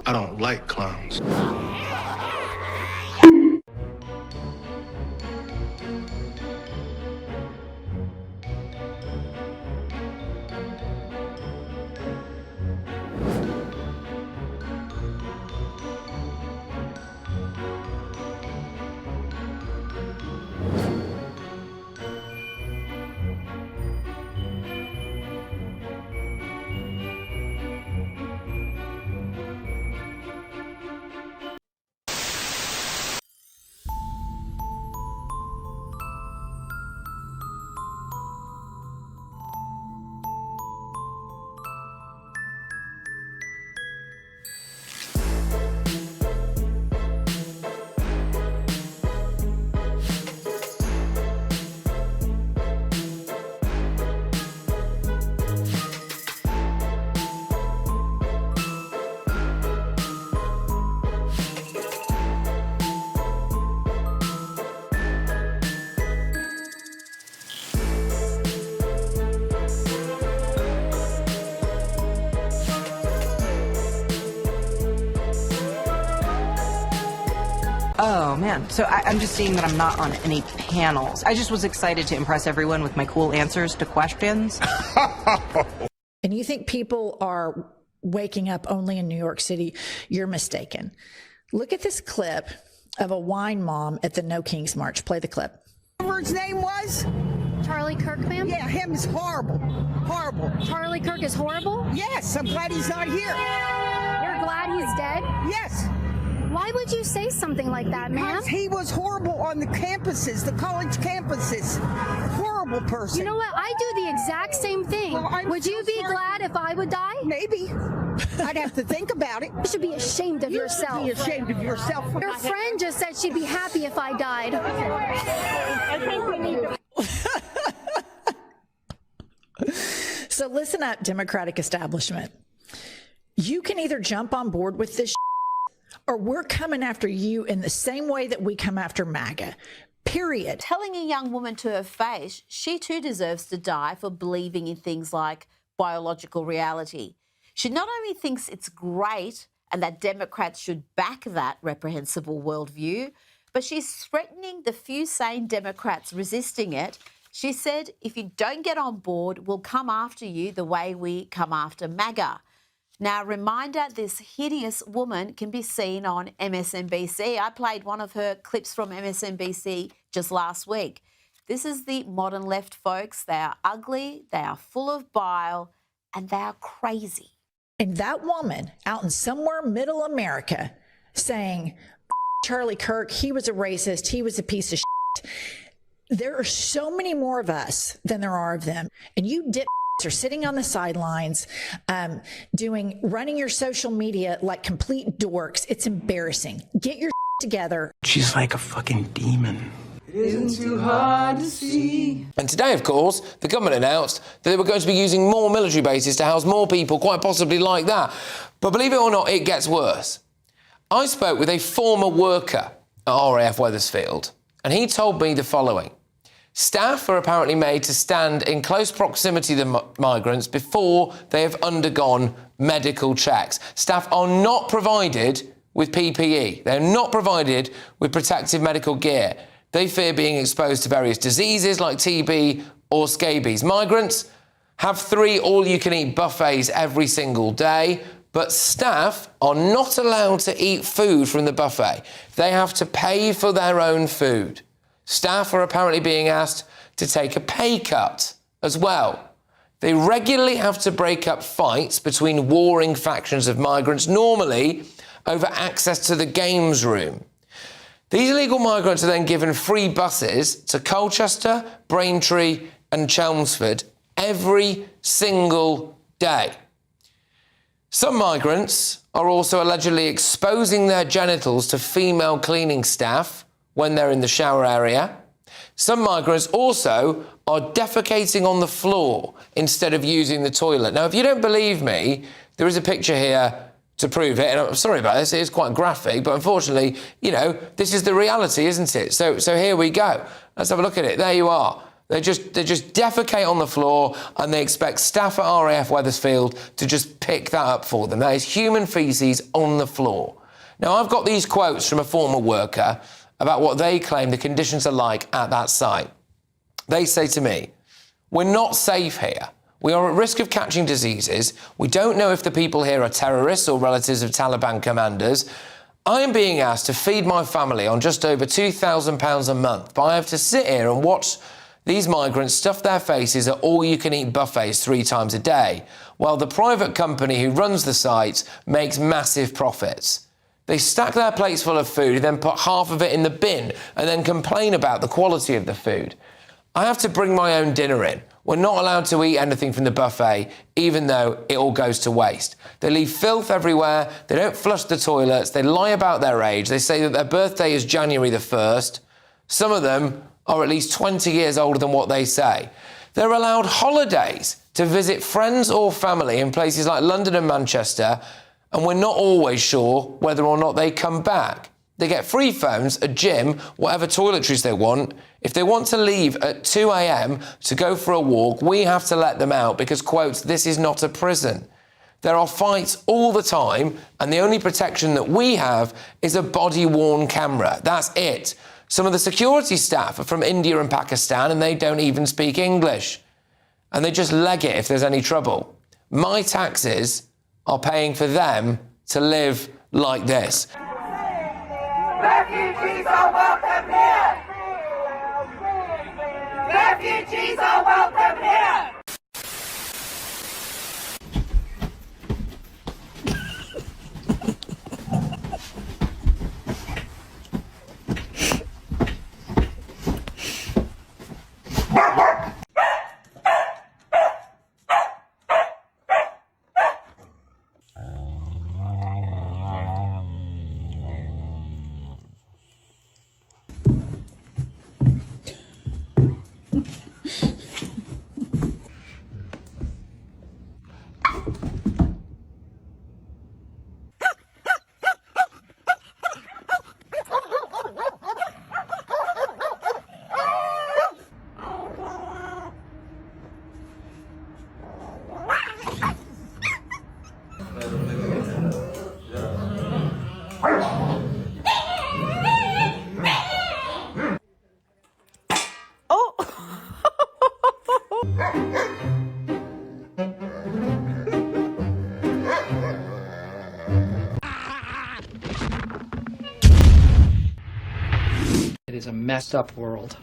I don't like clowns. Oh, man. So I'm just seeing that I'm not on any panels. I just was excited to impress everyone with my cool answers to questions. And you think people are waking up only in New York City? You're mistaken. Look at this clip of a wine mom at the No Kings March. Play the clip. Whatever his name was? Charlie Kirk, ma'am? Yeah, him is horrible. Horrible. Charlie Kirk is horrible? Yes, I'm glad he's not here. You're glad he's dead? Yes. Why would you say something like that, ma'am? Because he was horrible on the campuses, the college campuses. Horrible person. You know what? I do the exact same thing. Well, would you be glad if I would die? Maybe. I'd have to think about it. You should be ashamed of yourself. Be ashamed of yourself. Your friend just said she'd be happy if I died. I think we need to... So listen up, Democratic establishment. You can either jump on board with this or we're coming after you in the same way that we come after MAGA. Period. Telling a young woman to her face she too deserves to die for believing in things like biological reality. She not only thinks it's great and that Democrats should back that reprehensible worldview, but she's threatening the few sane Democrats resisting it. She said, if you don't get on board, we'll come after you the way we come after MAGA. Now, reminder, this hideous woman can be seen on MSNBC. I played one of her clips from MSNBC just last week. This is the modern left, folks. They are ugly, they are full of bile, and they are crazy. And that woman out in somewhere middle America saying, Charlie Kirk, he was a racist, he was a piece of shit. There are so many more of us than there are of them. And you are sitting on the sidelines, running your social media like complete dorks. It's embarrassing. Get your together. She's like a fucking demon. It isn't too hard to see. And today, of course, the government announced that they were going to be using more military bases to house more people, quite possibly like that. But believe it or not, it gets worse. I spoke with a former worker at RAF Wethersfield, and he told me the following. Staff are apparently made to stand in close proximity to the migrants before they have undergone medical checks. Staff are not provided with PPE. They're not provided with protective medical gear. They fear being exposed to various diseases like TB or scabies. Migrants have 3 all-you-can-eat buffets every single day, but staff are not allowed to eat food from the buffet. They have to pay for their own food. Staff are apparently being asked to take a pay cut as well. They regularly have to break up fights between warring factions of migrants, normally over access to the games room. These illegal migrants are then given free buses to Colchester, Braintree and Chelmsford every single day. Some migrants are also allegedly exposing their genitals to female cleaning staff when they're in the shower area. Some migrants also are defecating on the floor instead of using the toilet. Now, if you don't believe me, there is a picture here to prove it. And I'm sorry about this, it is quite graphic, but unfortunately, you know, this is the reality, isn't it? So here we go. Let's have a look at it. There you are. They just defecate on the floor and they expect staff at RAF Wethersfield to just pick that up for them. That is human faeces on the floor. Now, I've got these quotes from a former worker about what they claim the conditions are like at that site. They say to me, "We're not safe here. We are at risk of catching diseases. We don't know if the people here are terrorists or relatives of Taliban commanders. I am being asked to feed my family on just over £2,000 a month, but I have to sit here and watch these migrants stuff their faces at all-you-can-eat buffets 3 times a day, while the private company who runs the site makes massive profits. They stack their plates full of food, then put half of it in the bin, and then complain about the quality of the food. I have to bring my own dinner in. We're not allowed to eat anything from the buffet, even though it all goes to waste. They leave filth everywhere, they don't flush the toilets, they lie about their age, they say that their birthday is January the 1st. Some of them are at least 20 years older than what they say. They're allowed holidays to visit friends or family in places like London and Manchester, and we're not always sure whether or not they come back. They get free phones, a gym, whatever toiletries they want. If they want to leave at 2 a.m. to go for a walk, we have to let them out because, quote, this is not a prison. There are fights all the time, and the only protection that we have is a body-worn camera. That's it. Some of the security staff are from India and Pakistan, and they don't even speak English. And they just leg it if there's any trouble. My taxes are paying for them to live like this. Refugees are welcome here! Refugees are welcome here! It is a messed up world.